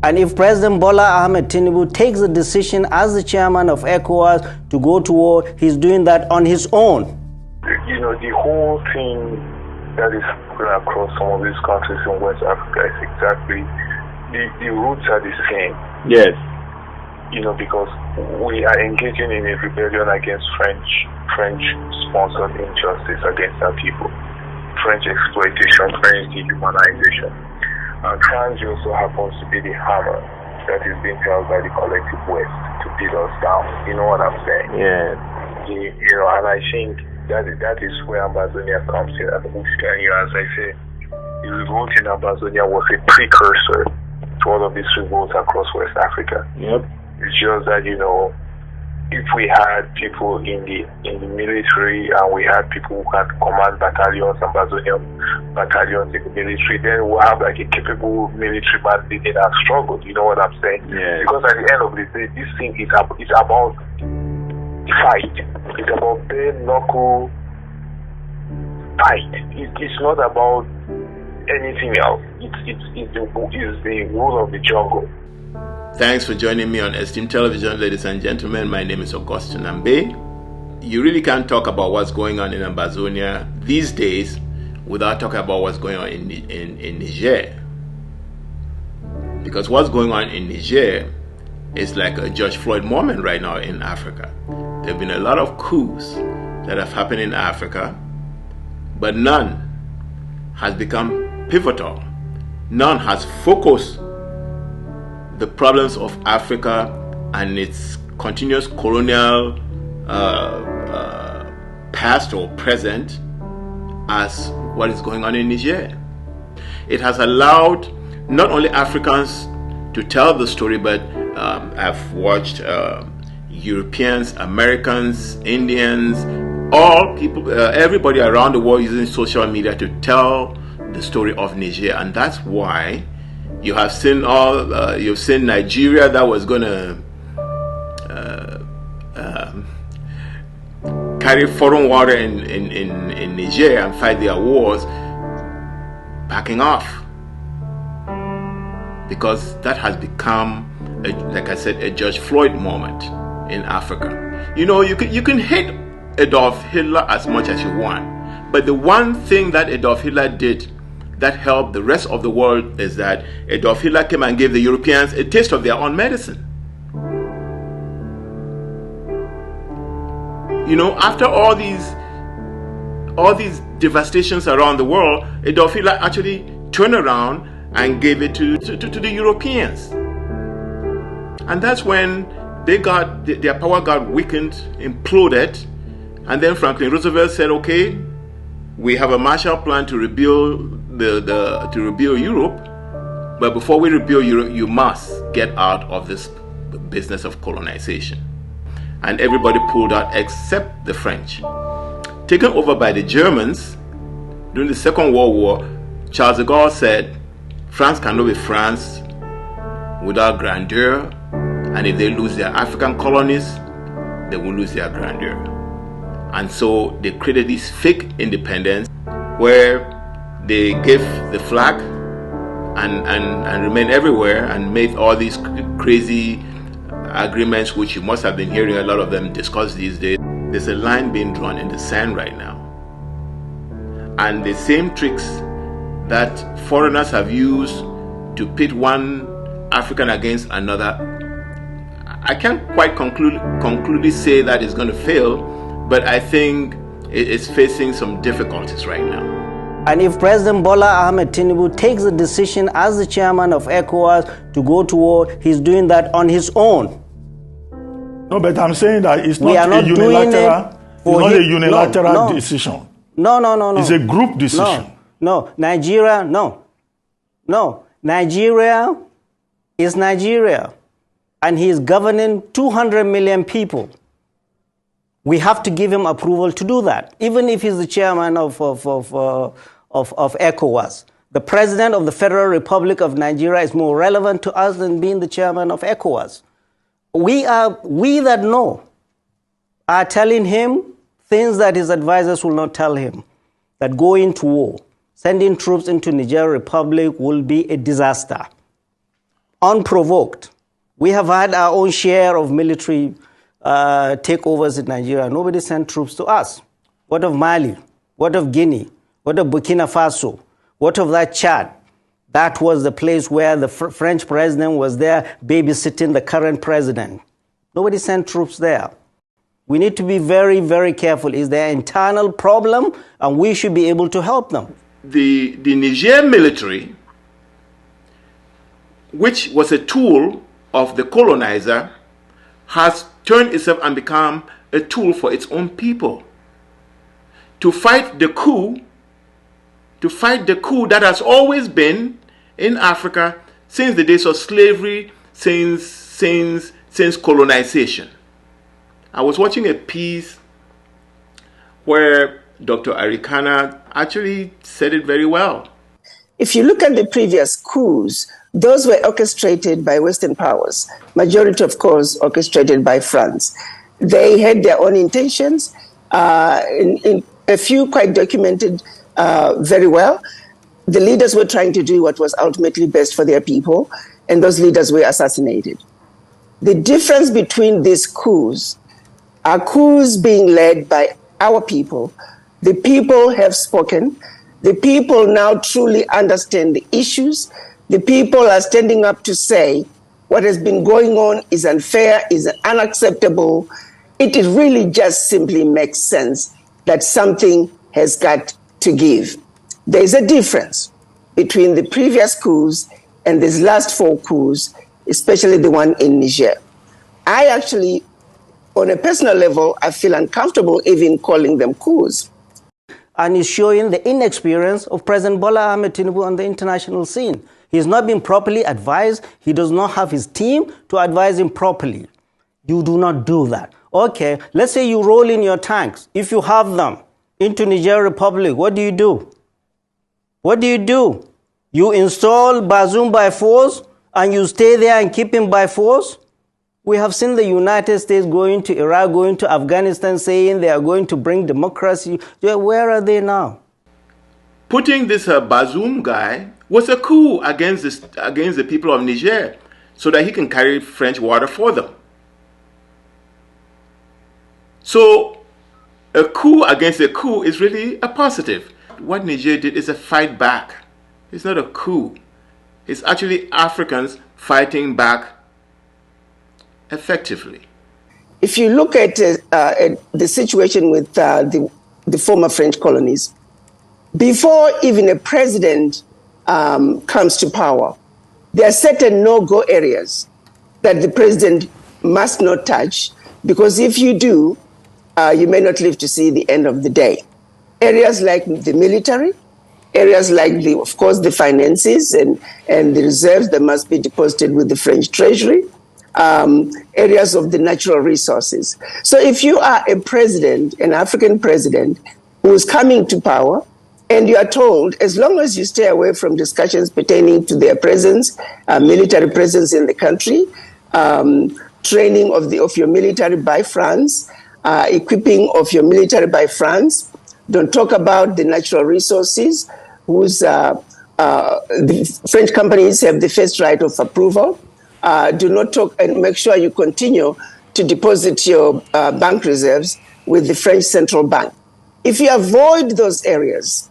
And if President Bola Ahmed Tinubu takes a decision as the chairman of ECOWAS to go to war, he's doing that on his own. You know, the whole thing that is happening across some of these countries in West Africa is exactly, the roots are the same. Yes. You know, because we are engaging in a rebellion against French-sponsored injustice against our people, French exploitation, French dehumanization. And France also happens to be the hammer that is being held by the collective West to beat us down. You know what I'm saying? Yeah. You know, and I think that is where Amazonia comes in. And you know, as I say, the revolt in Amazonia was a precursor to all of these revolts across West Africa. Yep. It's just that, you know, if we had people in the military and we had people who had command battalions, Amazonian battalions in the military, then we'll have like a capable military man leading our struggle. You know what I'm saying? Yeah. Because at the end of the day, this thing is about fight. It's about bare knuckle fight. It's not about anything else. It's the rule of the jungle. Thanks for joining me on Esteemed Television, ladies and gentlemen. My name is Augustine Ambe. You really can't talk about what's going on in Amazonia these days without talking about what's going on in Niger. Because what's going on in Niger is like a George Floyd moment right now in Africa. There have been a lot of coups that have happened in Africa, but none has become pivotal. None has focused the problems of Africa and its continuous colonial past or present as what is going on in Niger. It has allowed not only Africans to tell the story, but I've watched Europeans, Americans, Indians, all people, everybody around the world using social media to tell the story of Niger, and that's why you have seen you've seen Nigeria that was going to carry foreign water in Niger and fight their wars, backing off, because that has become, like I said, a George Floyd moment in Africa. You know, you can hate Adolf Hitler as much as you want, but the one thing that Adolf Hitler did that helped the rest of the world is that Adolf Hitler came and gave the Europeans a taste of their own medicine. You know, after all these devastations around the world, Adolf Hitler actually turned around and gave it to the Europeans. And that's when their power got weakened, imploded, and then Franklin Roosevelt said, okay, we have a Marshall Plan to rebuild to rebuild Europe, but before we rebuild Europe, you must get out of this business of colonization. And everybody pulled out except the French. Taken over by the Germans during the Second World War, Charles de Gaulle said, France cannot be France without grandeur, and if they lose their African colonies, they will lose their grandeur. And so they created this fake independence where they gave the flag and remained everywhere and made all these crazy agreements, which you must have been hearing a lot of them discussed these days. There's a line being drawn in the sand right now. And the same tricks that foreigners have used to pit one African against another, I can't quite conclusively say that it's going to fail, but I think it's facing some difficulties right now. And if President Bola Ahmed Tinubu takes a decision as the chairman of ECOWAS to go to war, he's doing that on his own. No, but I'm saying that it's not a unilateral decision. No. It's a group decision. No. Nigeria, no. Nigeria is Nigeria. And he is governing 200 million people. We have to give him approval to do that, even if he's the chairman of ECOWAS. The president of the Federal Republic of Nigeria is more relevant to us than being the chairman of ECOWAS. We that know are telling him things that his advisors will not tell him, that going to war, sending troops into Niger Republic will be a disaster. unprovoked. We have had our own share of military takeovers in Nigeria. Nobody sent troops to us. What of Mali? What of Guinea? What of Burkina Faso? What of that Chad? That was the place where the French president was there babysitting the current president. Nobody sent troops there. We need to be very, very careful. Is there an internal problem? And we should be able to help them. The Niger military, which was a tool of the colonizer, has turned itself and become a tool for its own people. To fight the coup that has always been in Africa since the days of slavery, since colonization. I was watching a piece where Dr. Arikana actually said it very well. If you look at the previous coups, those were orchestrated by Western powers, majority, of course, orchestrated by France. They had their own intentions, in a few quite documented very well. The leaders were trying to do what was ultimately best for their people, and those leaders were assassinated. The difference between these coups are coups being led by our people. The people have spoken. The people now truly understand the issues. The people are standing up to say what has been going on is unfair, is unacceptable. It really just simply makes sense that something has got to give. There's a difference between the previous coups and these last 4 coups, especially the one in Niger. I actually, on a personal level, I feel uncomfortable even calling them coups. And it's showing the inexperience of President Bola Ahmed Tinubu on the international scene. He's not been properly advised. He does not have his team to advise him properly. You do not do that. Okay, let's say you roll in your tanks, if you have them, into Niger Republic. What do you do? What do you do? You install Bazoum by force and you stay there and keep him by force? We have seen the United States going to Iraq, going to Afghanistan, saying they are going to bring democracy. Where are they now? Putting this Bazoum guy was a coup against the people of Niger so that he can carry French water for them. So a coup against a coup is really a positive. What Niger did is a fight back. It's not a coup. It's actually Africans fighting back effectively. If you look at the situation with the former French colonies, before even a president comes to power, there are certain no-go areas that the president must not touch, because if you do, you may not live to see the end of the day. Areas like the military, areas like, of course, the finances and the reserves that must be deposited with the French treasury, areas of the natural resources. So if you are a president, an African president, who is coming to power, and you are told, as long as you stay away from discussions pertaining to their presence, military presence in the country, training of your military by France, equipping of your military by France, don't talk about the natural resources, whose the French companies have the first right of approval. Do not talk, and make sure you continue to deposit your bank reserves with the French central bank. If you avoid those areas,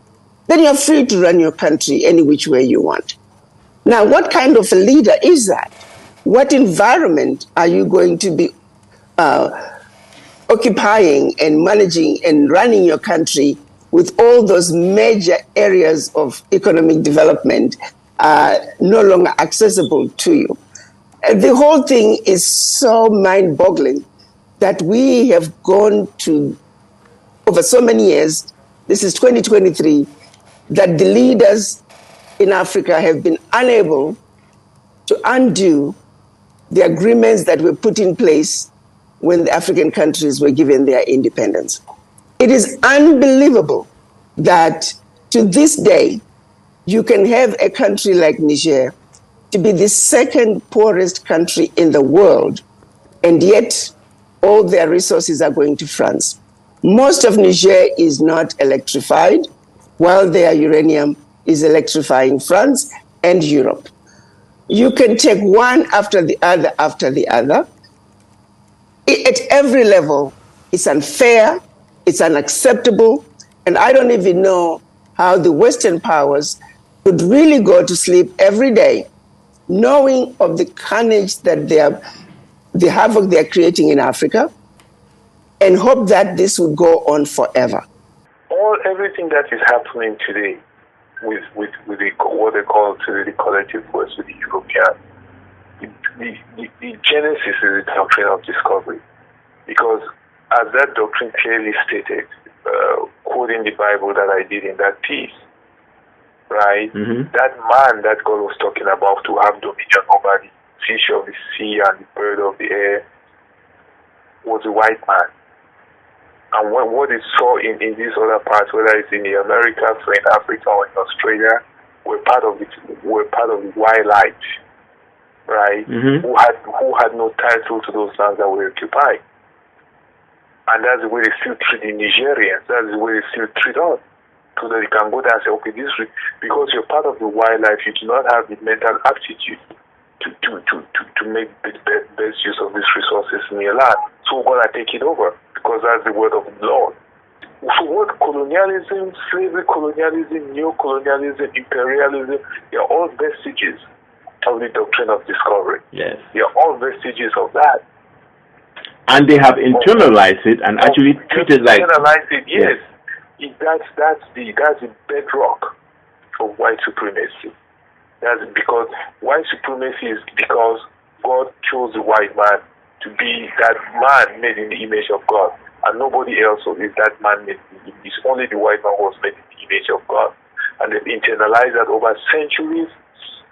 then you're free to run your country any which way you want. Now, what kind of a leader is that? What environment are you going to be occupying and managing and running your country with all those major areas of economic development no longer accessible to you? The whole thing is so mind-boggling that we have gone to, over so many years, this is 2023, that the leaders in Africa have been unable to undo the agreements that were put in place when the African countries were given their independence. It is unbelievable that to this day, you can have a country like Niger to be the second poorest country in the world, and yet all their resources are going to France. Most of Niger is not electrified, while their uranium is electrifying France and Europe. You can take one after the other after the other. At every level, it's unfair, it's unacceptable, and I don't even know how the Western powers could really go to sleep every day knowing of the carnage that the havoc they are creating in Africa, and hope that this will go on forever. Everything that is happening today with the, what they call today the collective West, with the European, the genesis is the doctrine of discovery. Because as that doctrine clearly stated, quoting the Bible that I did in that piece, right, that man that God was talking about to have dominion over the fish of the sea and the bird of the air was a white man. And what it saw in these other parts, whether it's in the Americas or in Africa or in Australia, were part of the wildlife, right? Who had no title to those lands that were occupied. And that's the way they still treat the Nigerians. That's the way they still treat us. So that you can go there and say, okay, because you're part of the wildlife, you do not have the mental aptitude to make the best use of these resources in your land. So we're going to take it over, because that's the word of the Lord. So what colonialism, slavery colonialism, neo-colonialism, imperialism, they're all vestiges of the doctrine of discovery. Yes. They're all vestiges of that. And they have internalized it and actually treated like... Internalized it, yes. That's the bedrock of white supremacy. That's because white supremacy is because God chose the white man to be that man made in the image of God, and nobody else is that man made. It's only the white man who was made in the image of God, and they've internalized that over centuries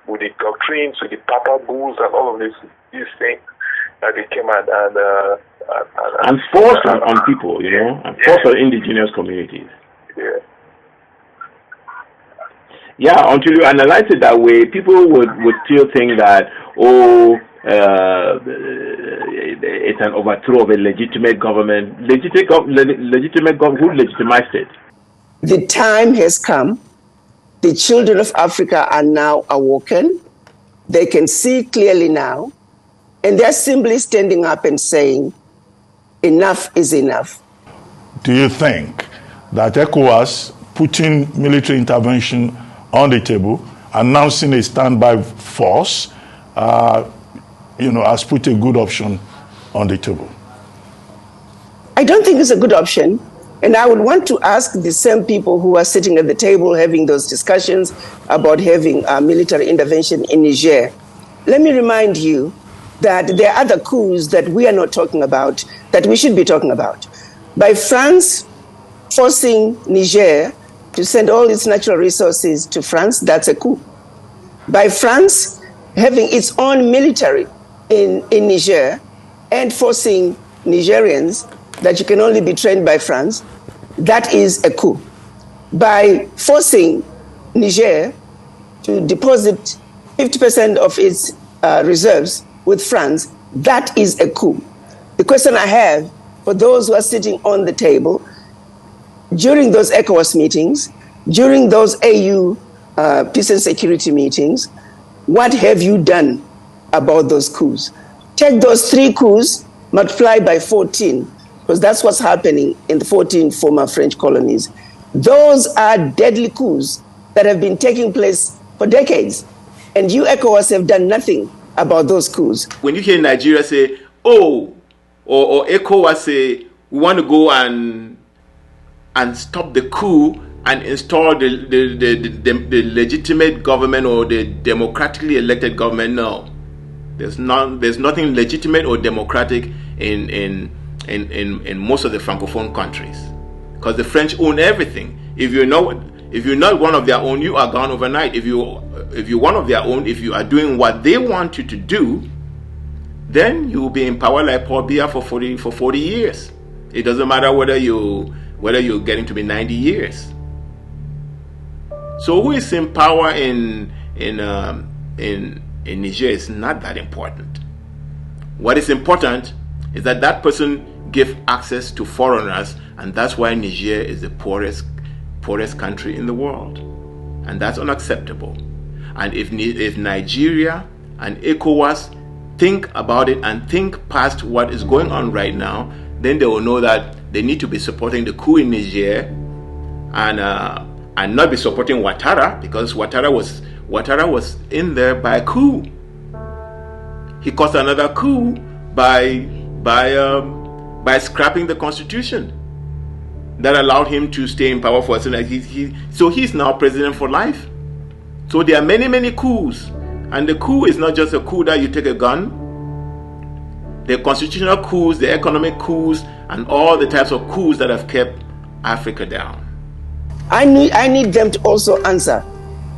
with the doctrines, with the Papa bulls, and all of these things that they came and forced on people, and forced on indigenous communities. Yeah. Yeah, until you analyze it that way, people would still think that, it's an overthrow of a legitimate government. Legitimate government, who legitimized it? The time has come. The children of Africa are now awoken. They can see clearly now. And they're simply standing up and saying, enough is enough. Do you think that ECOWAS putting military intervention on the table, announcing a standby force, has put a good option on the table? I don't think it's a good option. And I would want to ask the same people who are sitting at the table having those discussions about having military intervention in Niger. Let me remind you that there are other coups that we are not talking about, that we should be talking about. By France forcing Niger to send all its natural resources to France, that's a coup. By France having its own military in Niger and forcing Nigerians that you can only be trained by France, that is a coup. By forcing Niger to deposit 50% of its reserves with France, that is a coup. The question I have for those who are sitting on the table, during those ECOWAS meetings, during those AU peace and security meetings, what have you done about those coups? Take those 3 coups, multiply by 14, because that's what's happening in the 14 former French colonies. Those are deadly coups that have been taking place for decades, and you ECOWAS have done nothing about those coups. When you hear Nigeria say, or ECOWAS say, we want to go and stop the coup and install the legitimate government or the democratically elected government, no. There's nothing legitimate or democratic in most of the Francophone countries, because the French own everything. If you're not one of their own, you are gone overnight. If you're one of their own, if you are doing what they want you to do, then you will be in power like Paul Biya for 40 years. It doesn't matter whether you're getting to be 90 years. So who is in power in Niger is not that important. What is important is that person give access to foreigners, and that's why Niger is the poorest country in the world, and that's unacceptable. And if Nigeria and ECOWAS think about it and think past what is going on right now, then they will know that they need to be supporting the coup in Niger and not be supporting Ouattara, because Ouattara was in there by a coup. He caused another coup by scrapping the constitution that allowed him to stay in power for so he's now president for life. So there are many coups, and the coup is not just a coup that you take a gun. The constitutional coups, the economic coups, and all the types of coups that have kept Africa down. I need them to also answer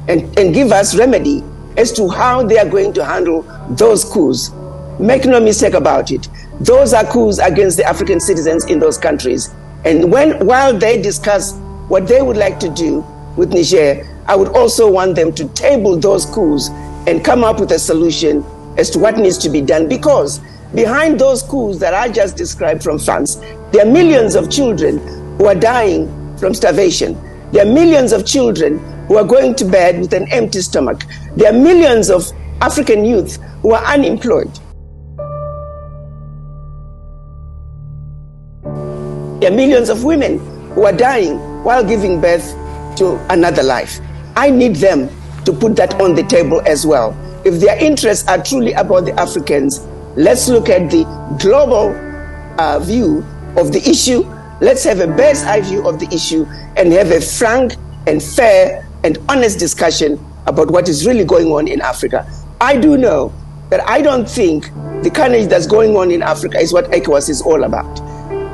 and give us remedy as to how they are going to handle those coups. Make no mistake about it. Those are coups against the African citizens in those countries. And while they discuss what they would like to do with Niger, I would also want them to table those coups and come up with a solution as to what needs to be done. Because behind those coups that I just described from France, there are millions of children who are dying from starvation. There are millions of children who are going to bed with an empty stomach. There are millions of African youth who are unemployed. There are millions of women who are dying while giving birth to another life. I need them to put that on the table as well. If their interests are truly about the Africans, let's look at the global view of the issue. Let's have a bird's eye view of the issue and have a frank and fair and honest discussion about what is really going on in Africa. I do know that I don't think the carnage that's going on in Africa is what ECOWAS is all about.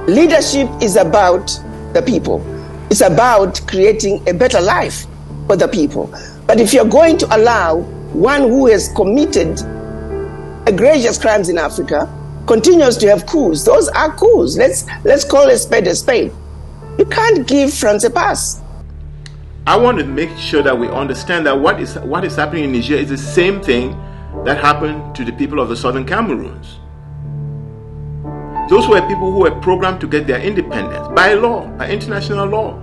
Leadership is about the people. It's about creating a better life for the people. But if you're going to allow one who has committed egregious crimes in Africa continues to have coups, those are coups. Let's call a spade a spade. You can't give France a pass. I want to make sure that we understand that what is happening in Niger is the same thing that happened to the people of the southern Cameroons. Those were people who were programmed to get their independence by law, by international law.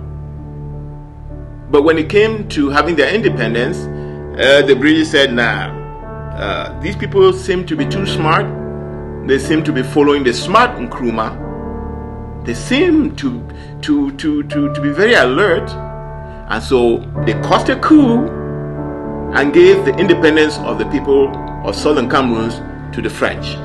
But when it came to having their independence, the British said, nah, these people seem to be too smart. They seem to be following the smart Nkrumah. They seem to be very alert. And so they caused a coup and gave the independence of the people of southern Cameroons to the French.